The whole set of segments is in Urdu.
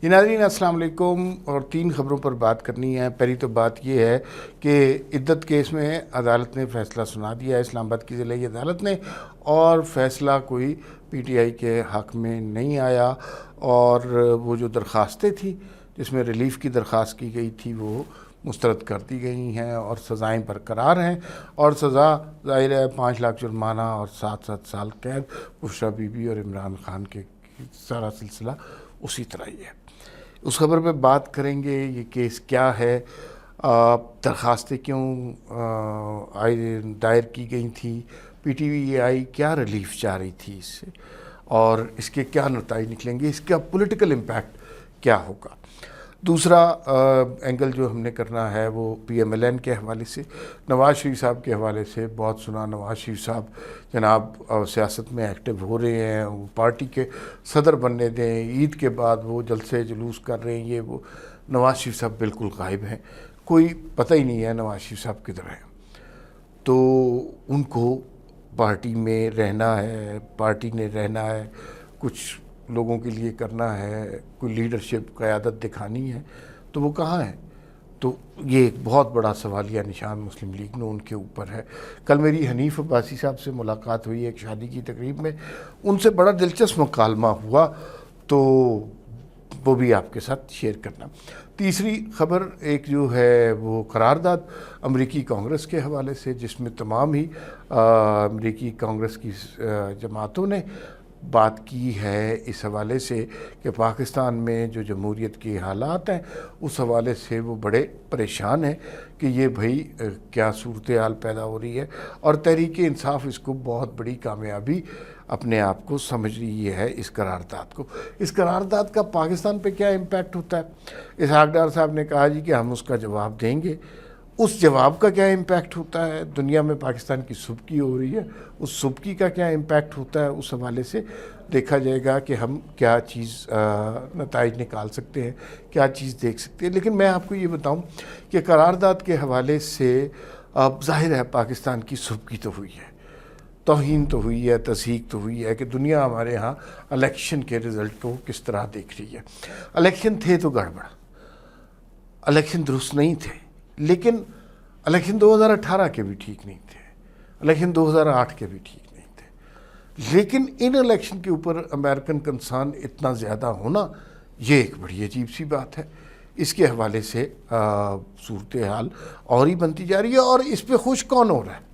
جی ناظرین السلام علیکم، اور 3 خبروں پر بات کرنی ہے۔ پہلی تو بات یہ ہے کہ عدت کیس میں عدالت نے فیصلہ سنا دیا ہے، اسلام آباد کی ضلعی عدالت نے، اور فیصلہ کوئی پی ٹی آئی کے حق میں نہیں آیا، اور وہ جو درخواستیں تھیں جس میں ریلیف کی درخواست کی گئی تھی وہ مسترد کر دی گئی ہیں، اور سزائیں برقرار ہیں، اور سزا ظاہر ہے 5 لاکھ جرمانہ اور 7 سال قید بشریٰ بی بی اور عمران خان کے سارا سلسلہ اسی طرح ہی ہے۔ اس خبر پہ بات کریں گے، یہ کیس کیا ہے، درخواستیں کیوں دائر کی گئی تھیں، پی ٹی آئی کیا ریلیف چاہ رہی تھی اس سے، اور اس کے کیا نتائج نکلیں گے، اس کا پولیٹیکل امپیکٹ کیا ہوگا۔ دوسرا اینگل جو ہم نے کرنا ہے وہ پی ایم ایل این کے حوالے سے، نواز شریف صاحب کے حوالے سے۔ بہت سنا نواز شریف صاحب جناب سیاست میں ایکٹیو ہو رہے ہیں، وہ پارٹی کے صدر بننے دیں، عید کے بعد وہ جلسے جلوس کر رہے ہیں، یہ وہ۔ نواز شریف صاحب بالکل غائب ہیں، کوئی پتہ ہی نہیں ہے نواز شریف صاحب کدھر ہیں۔ تو ان کو پارٹی میں رہنا ہے، پارٹی نے رہنا ہے، کچھ لوگوں کے لیے کرنا ہے، کوئی لیڈرشپ قیادت دکھانی ہے، تو وہ کہاں ہے؟ تو یہ ایک بہت بڑا سوالیہ نشان مسلم لیگ نے ان کے اوپر ہے۔ کل میری حنیف عباسی صاحب سے ملاقات ہوئی ایک شادی کی تقریب میں، ان سے بڑا دلچسپ مکالمہ ہوا، تو وہ بھی آپ کے ساتھ شیئر کرنا۔ تیسری خبر ایک جو ہے وہ قرارداد امریکی کانگریس کے حوالے سے، جس میں تمام ہی امریکی کانگریس کی جماعتوں نے بات کی ہے اس حوالے سے کہ پاکستان میں جو جمہوریت کے حالات ہیں اس حوالے سے وہ بڑے پریشان ہیں کہ یہ بھئی کیا صورتحال پیدا ہو رہی ہے، اور تحریک انصاف اس کو بہت بڑی کامیابی اپنے آپ کو سمجھ رہی ہے اس قرارداد کو۔ اس قرارداد کا پاکستان پہ کیا امپیکٹ ہوتا ہے؟ اسحاق ڈار صاحب نے کہا جی کہ ہم اس کا جواب دیں گے۔ اس جواب کا کیا امپیکٹ ہوتا ہے؟ دنیا میں پاکستان کی سبکی ہو رہی ہے، اس سبکی کا کیا امپیکٹ ہوتا ہے؟ اس حوالے سے دیکھا جائے گا کہ ہم کیا چیز نتائج نکال سکتے ہیں، کیا چیز دیکھ سکتے ہیں۔ لیکن میں آپ کو یہ بتاؤں کہ قرارداد کے حوالے سے ظاہر ہے پاکستان کی سبکی تو ہوئی ہے، توہین تو ہوئی ہے، تصحیق تو ہوئی ہے کہ دنیا ہمارے ہاں الیکشن کے رزلٹ کو کس طرح دیکھ رہی ہے۔ الیکشن تھے تو گڑبڑ، الیکشن درست نہیں تھے، لیکن الیکشن 2018 کے بھی ٹھیک نہیں تھے، الیکشن 2008 کے بھی ٹھیک نہیں تھے، لیکن ان الیکشن کے اوپر امریکن کنسرن اتنا زیادہ ہونا یہ ایک بڑی عجیب سی بات ہے۔ اس کے حوالے سے صورتحال اور ہی بنتی جا رہی ہے، اور اس پہ خوش کون ہو رہا ہے؟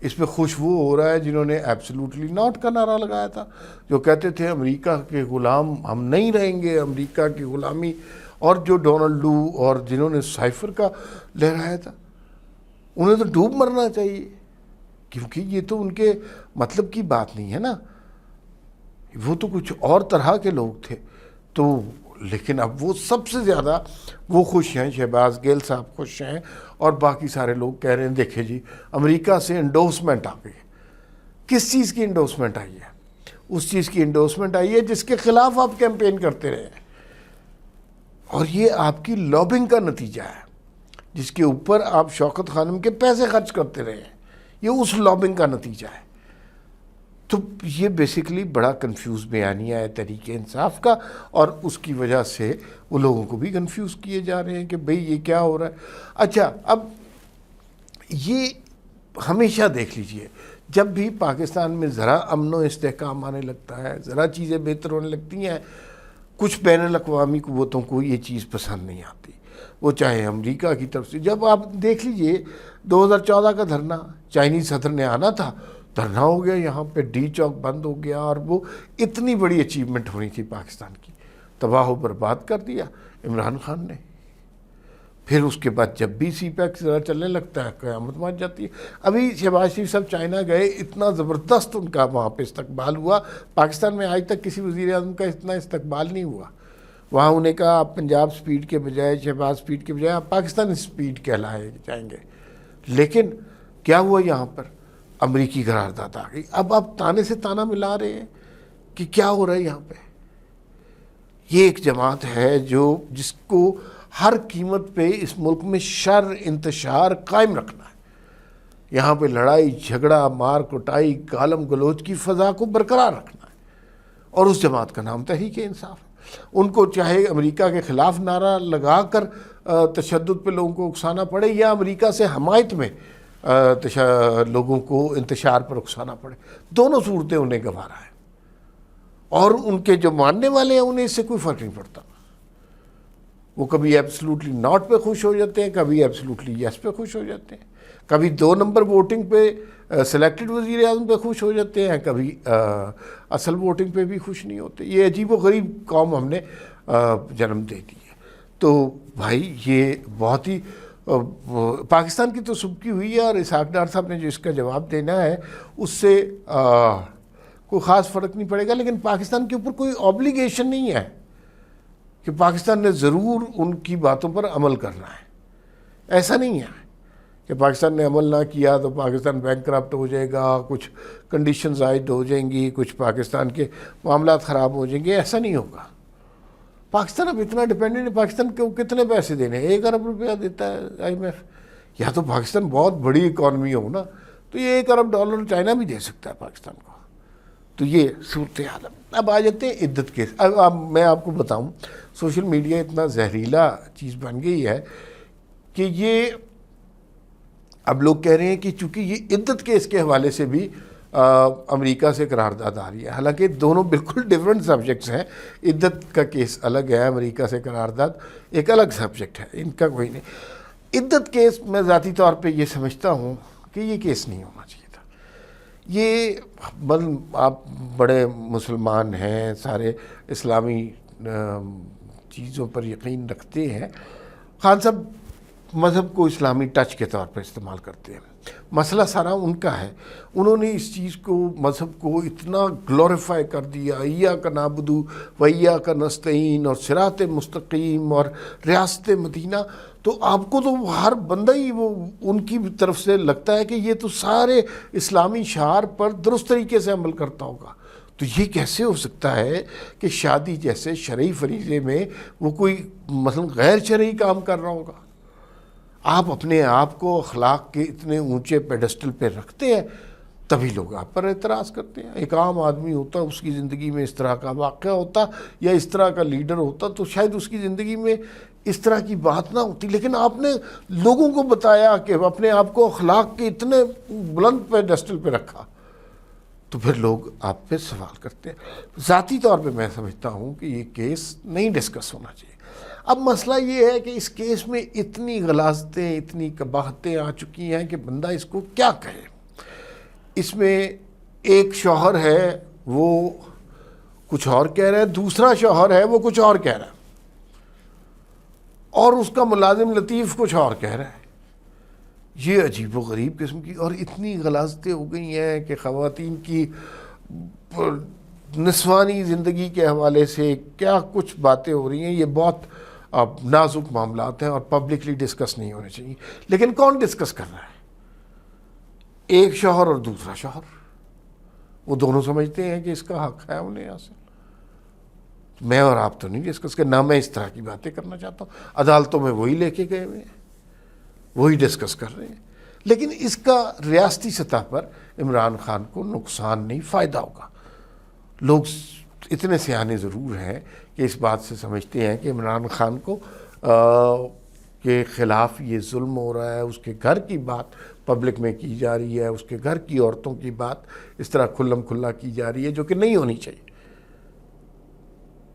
اس پہ خوش وہ ہو رہا ہے جنہوں نے ایبسلیوٹلی ناٹ کا نعرہ لگایا تھا، جو کہتے تھے امریکہ کے غلام ہم نہیں رہیں گے، امریکہ کی غلامی، اور جو ڈونلڈ لو اور جنہوں نے سائفر کا لہرایا تھا انہیں تو ڈوب مرنا چاہیے، کیونکہ یہ تو ان کے مطلب کی بات نہیں ہے نا، وہ تو کچھ اور طرح کے لوگ تھے۔ تو لیکن اب وہ سب سے زیادہ وہ خوش ہیں، شہباز گیل صاحب خوش ہیں، اور باقی سارے لوگ کہہ رہے ہیں دیکھیں جی امریکہ سے انڈورسمنٹ آ گئی۔ کس چیز کی انڈورسمنٹ آئی ہے؟ اس چیز کی انڈورسمنٹ آئی ہے جس کے خلاف آپ کیمپین کرتے رہے ہیں، اور یہ آپ کی لابنگ کا نتیجہ ہے، جس کے اوپر آپ شوکت خانم کے پیسے خرچ کرتے رہے ہیں، یہ اس لابنگ کا نتیجہ ہے۔ تو یہ بیسیکلی بڑا کنفیوز بیانیہ ہے تحریک انصاف کا، اور اس کی وجہ سے وہ لوگوں کو بھی کنفیوز کیے جا رہے ہیں کہ بھئی یہ کیا ہو رہا ہے۔ اچھا، اب یہ ہمیشہ دیکھ لیجئے جب بھی پاکستان میں ذرا امن و استحکام آنے لگتا ہے، ذرا چیزیں بہتر ہونے لگتی ہیں، کچھ بین الاقوامی قوتوں کو یہ چیز پسند نہیں آتی، وہ چاہے امریکہ کی طرف سے۔ جب آپ دیکھ لیجئے 2014 کا دھرنا، چائنیز صدر نے آنا تھا، دھرنا ہو گیا، یہاں پہ ڈی چوک بند ہو گیا، اور وہ اتنی بڑی اچیومنٹ ہونی تھی پاکستان کی، تباہ و برباد کر دیا عمران خان نے۔ پھر اس کے بعد جب بھی سی پیک ذرا چلنے لگتا ہے قیامت مچ جاتی ہے۔ ابھی شہباز شریف صاحب چائنا گئے، اتنا زبردست ان کا وہاں پہ استقبال ہوا، پاکستان میں آج تک کسی وزیر اعظم کا اتنا استقبال نہیں ہوا۔ وہاں انہیں کہا آپ پنجاب سپیڈ کے بجائے، شہباز سپیڈ کے بجائے آپ پاکستان سپیڈ کہلائے جائیں گے۔ لیکن کیا ہوا؟ یہاں پر امریکی قرارداد آ گئی۔ اب آپ تانے سے تانا ملا رہے ہیں کہ کیا ہو رہا ہے یہاں پہ۔ یہ ایک جماعت ہے جس کو ہر قیمت پہ اس ملک میں شر انتشار قائم رکھنا ہے، یہاں پہ لڑائی جھگڑا، مار کٹائی، گالم گلوچ کی فضا کو برقرار رکھنا ہے، اور اس جماعت کا نام تحریک انصاف ہے۔ ان کو چاہے امریکہ کے خلاف نعرہ لگا کر تشدد پہ لوگوں کو اکسانا پڑے یا امریکہ سے حمایت میں لوگوں کو انتشار پر اکسانا پڑے، دونوں صورتیں انہیں گوارا ہے، اور ان کے جو ماننے والے ہیں انہیں اس سے کوئی فرق نہیں پڑتا. وہ کبھی ایبسلوٹلی ناٹ پہ خوش ہو جاتے ہیں، کبھی ایبسلوٹلی یس پہ خوش ہو جاتے ہیں، کبھی 2 نمبر ووٹنگ پہ سلیکٹڈ وزیر اعظم پہ خوش ہو جاتے ہیں، کبھی اصل ووٹنگ پہ بھی خوش نہیں ہوتے. یہ عجیب و غریب قوم ہم نے جنم دے دی ہے. تو بھائی یہ بہت ہی پاکستان کی تو سبکی ہوئی ہے، اور اسحاق ڈار صاحب نے جو اس کا جواب دینا ہے اس سے کوئی خاص فرق نہیں پڑے گا، لیکن پاکستان کے اوپر کوئی آبلیگیشن نہیں ہے کہ پاکستان نے ضرور ان کی باتوں پر عمل کرنا ہے. ایسا نہیں ہے کہ پاکستان نے عمل نہ کیا تو پاکستان بینکرپٹ ہو جائے گا، کچھ کنڈیشنز عائد ہو جائیں گی، کچھ پاکستان کے معاملات خراب ہو جائیں گے. ایسا نہیں ہوگا. پاکستان اب اتنا ڈیپینڈنٹ ہے. پاکستان کو کتنے پیسے دینے ہیں؟ 1 ارب روپیہ دیتا ہے IMF. یا تو پاکستان بہت بڑی اکانومی ہو نا تو یہ $1 ارب چائنا بھی دے سکتا ہے پاکستان کو. تو یہ صورتحال ہے. اب آ جاتے ہیں عدت کیس. اب میں آپ کو بتاؤں، سوشل میڈیا اتنا زہریلا چیز بن گئی ہے کہ یہ اب لوگ کہہ رہے ہیں کہ چونکہ یہ عدت کیس کے حوالے سے بھی امریکہ سے قرارداد آ رہی ہے. حالانکہ دونوں بالکل ڈیفرنٹ سبجیکٹس ہیں. عدت کا کیس الگ ہے، امریکہ سے قرارداد ایک الگ سبجیکٹ ہے، ان کا کوئی نہیں. عدت کیس میں ذاتی طور پہ یہ سمجھتا ہوں کہ یہ کیس نہیں ہونا چاہیے تھا. یہ آپ بڑے مسلمان ہیں، سارے اسلامی چیزوں پر یقین رکھتے ہیں. خان صاحب مذہب کو اسلامی ٹچ کے طور پر استعمال کرتے ہیں. مسئلہ سارا ان کا ہے. انہوں نے اس چیز کو، مذہب کو اتنا گلوریفائی کر دیا، ایاک نعبد و ایاک نستعین اور صراط مستقیم اور ریاست مدینہ. تو آپ کو تو ہر بندہ ہی وہ ان کی طرف سے لگتا ہے کہ یہ تو سارے اسلامی شعار پر درست طریقے سے عمل کرتا ہوگا. تو یہ کیسے ہو سکتا ہے کہ شادی جیسے شرعی فریضے میں وہ کوئی مثلا غیر شرعی کام کر رہا ہوگا؟ آپ اپنے آپ کو اخلاق کے اتنے اونچے پیڈسٹل پہ رکھتے ہیں، تبھی لوگ آپ پر اعتراض کرتے ہیں. ایک عام آدمی ہوتا، اس کی زندگی میں اس طرح کا واقعہ ہوتا یا اس طرح کا لیڈر ہوتا تو شاید اس کی زندگی میں اس طرح کی بات نہ ہوتی. لیکن آپ نے لوگوں کو بتایا کہ اپنے آپ کو اخلاق کے اتنے بلند پیڈسٹل پہ رکھا، تو پھر لوگ آپ پہ سوال کرتے ہیں. ذاتی طور پہ میں سمجھتا ہوں کہ یہ کیس نہیں ڈسکس ہونا چاہیے. اب مسئلہ یہ ہے کہ اس کیس میں اتنی غلاظتیں، اتنی قباحتیں آ چکی ہیں کہ بندہ اس کو کیا کہے. اس میں ایک شوہر ہے وہ کچھ اور کہہ رہا ہے، دوسرا شوہر ہے وہ کچھ اور کہہ رہا ہے، اور اس کا ملازم لطیف کچھ اور کہہ رہا ہے. یہ عجیب و غریب قسم کی، اور اتنی غلاظتیں ہو گئی ہیں کہ خواتین کی نسوانی زندگی کے حوالے سے کیا کچھ باتیں ہو رہی ہیں. یہ بہت نازک معاملات ہیں اور پبلکلی ڈسکس نہیں ہونے چاہیے. لیکن کون ڈسکس کر رہا ہے؟ ایک شوہر اور دوسرا شوہر. وہ دونوں سمجھتے ہیں کہ اس کا حق ہے انہیں حاصل. میں اور آپ تو نہیں ڈسکس کر، نہ میں اس طرح کی باتیں کرنا چاہتا ہوں. عدالتوں میں وہی لے کے گئے ہوئے ہیں، وہی ڈسکس کر رہے ہیں. لیکن اس کا ریاستی سطح پر عمران خان کو نقصان نہیں، فائدہ ہوگا. لوگ اتنے سیانے ضرور ہیں کہ اس بات سے سمجھتے ہیں کہ عمران خان کو کے خلاف یہ ظلم ہو رہا ہے. اس کے گھر کی بات پبلک میں کی جا رہی ہے، اس کے گھر کی عورتوں کی بات اس طرح کھلم کھلا کی جا رہی ہے، جو کہ نہیں ہونی چاہیے.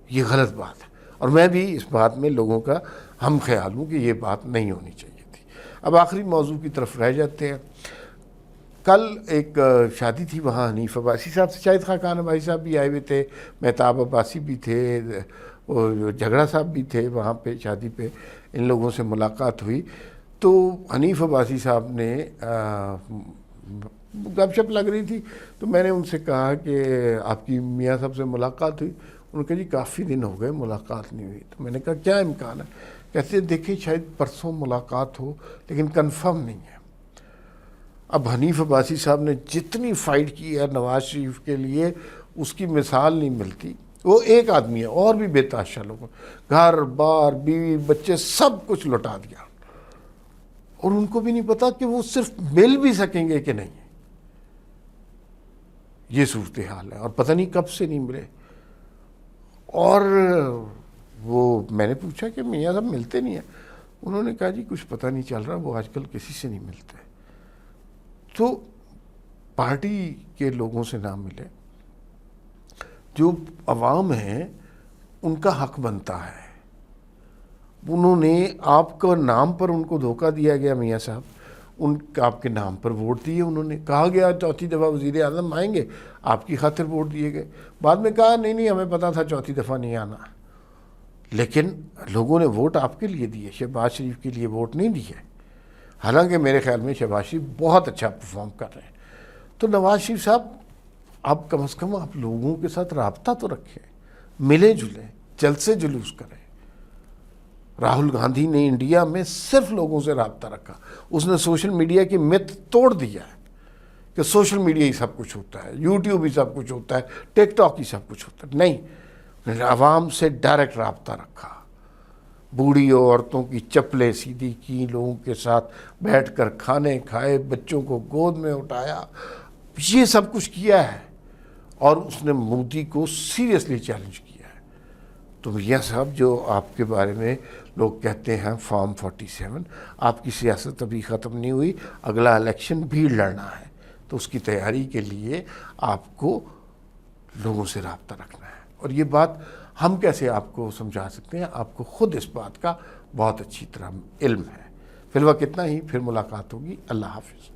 یہ غلط بات ہے، اور میں بھی اس بات میں لوگوں کا ہم خیال ہوں کہ یہ بات نہیں ہونی چاہیے تھی. اب آخری موضوع کی طرف رہ جاتے ہیں. کل ایک شادی تھی، وہاں حنیف عباسی صاحب سے شاہد خاقان عباسی صاحب بھی آئے ہوئے تھے، مہتاب عباسی بھی تھے، جھگڑا صاحب بھی تھے وہاں پہ شادی پہ. ان لوگوں سے ملاقات ہوئی تو حنیف عباسی صاحب نے گپ شپ لگ رہی تھی تو میں نے ان سے کہا کہ آپ کی میاں صاحب سے ملاقات ہوئی؟ انہوں نے کہا جی کافی دن ہو گئے ملاقات نہیں ہوئی. تو میں نے کہا کیا امکان ہے؟ کہتے ہیں دیکھیں شاید پرسوں ملاقات ہو لیکن کنفرم نہیں ہے. اب حنیف عباسی صاحب نے جتنی فائٹ کی ہے نواز شریف کے لیے اس کی مثال نہیں ملتی. وہ ایک آدمی ہے، اور بھی بے تحاشا لوگوں، گھر بار بیوی بچے سب کچھ لوٹا دیا، اور ان کو بھی نہیں پتا کہ وہ صرف مل بھی سکیں گے کہ نہیں. یہ صورتحال ہے، اور پتہ نہیں کب سے نہیں ملے. اور وہ میں نے پوچھا کہ میاں صاحب ملتے نہیں ہیں؟ انہوں نے کہا جی کچھ پتہ نہیں چل رہا، وہ آج کل کسی سے نہیں ملتے۔ تو پارٹی کے لوگوں سے نہ ملے، جو عوام ہیں ان کا حق بنتا ہے۔ انہوں نے آپ کا نام پر ان کو دھوکہ دیا گیا، میاں صاحب ان کا آپ کے نام پر ووٹ دیے، انہوں نے کہا گیا چوتھی دفعہ وزیر اعظم آئیں گے، آپ کی خاطر ووٹ دیے گئے، بعد میں کہا نہیں ہمیں پتہ تھا چوتھی دفعہ نہیں آنا، لیکن لوگوں نے ووٹ آپ کے لیے دیے، شہباز شریف کے لیے ووٹ نہیں دیے، حالانکہ میرے خیال میں شہباز شریف بہت اچھا پرفارم کر رہے ہیں۔ تو نواز شریف صاحب آپ کم از کم آپ لوگوں کے ساتھ رابطہ تو رکھیں، ملیں جلیں، جلسے جلوس کریں۔ راہل گاندھی نے انڈیا میں صرف لوگوں سے رابطہ رکھا، اس نے سوشل میڈیا کی مت توڑ دیا ہے کہ سوشل میڈیا ہی سب کچھ ہوتا ہے، یوٹیوب ہی سب کچھ ہوتا ہے، ٹک ٹاک ہی سب کچھ ہوتا ہے، نہیں، عوام سے ڈائریکٹ رابطہ رکھا، بوڑھی عورتوں کی چپلیں سیدھی کی، لوگوں کے ساتھ بیٹھ کر کھانے کھائے، بچوں کو گود میں اٹھایا، یہ سب کچھ کیا ہے، اور اس نے مودی کو سیریسلی چیلنج کیا ہے۔ تو میاں صاحب جو آپ کے بارے میں لوگ کہتے ہیں فارم 47، آپ کی سیاست ابھی ختم نہیں ہوئی، اگلا الیکشن بھی لڑنا ہے، تو اس کی تیاری کے لیے آپ کو لوگوں سے رابطہ رکھنا ہے۔ اور یہ بات ہم کیسے آپ کو سمجھا سکتے ہیں، آپ کو خود اس بات کا بہت اچھی طرح علم ہے۔ فی الوقت اتنا ہی، پھر ملاقات ہوگی، اللہ حافظ۔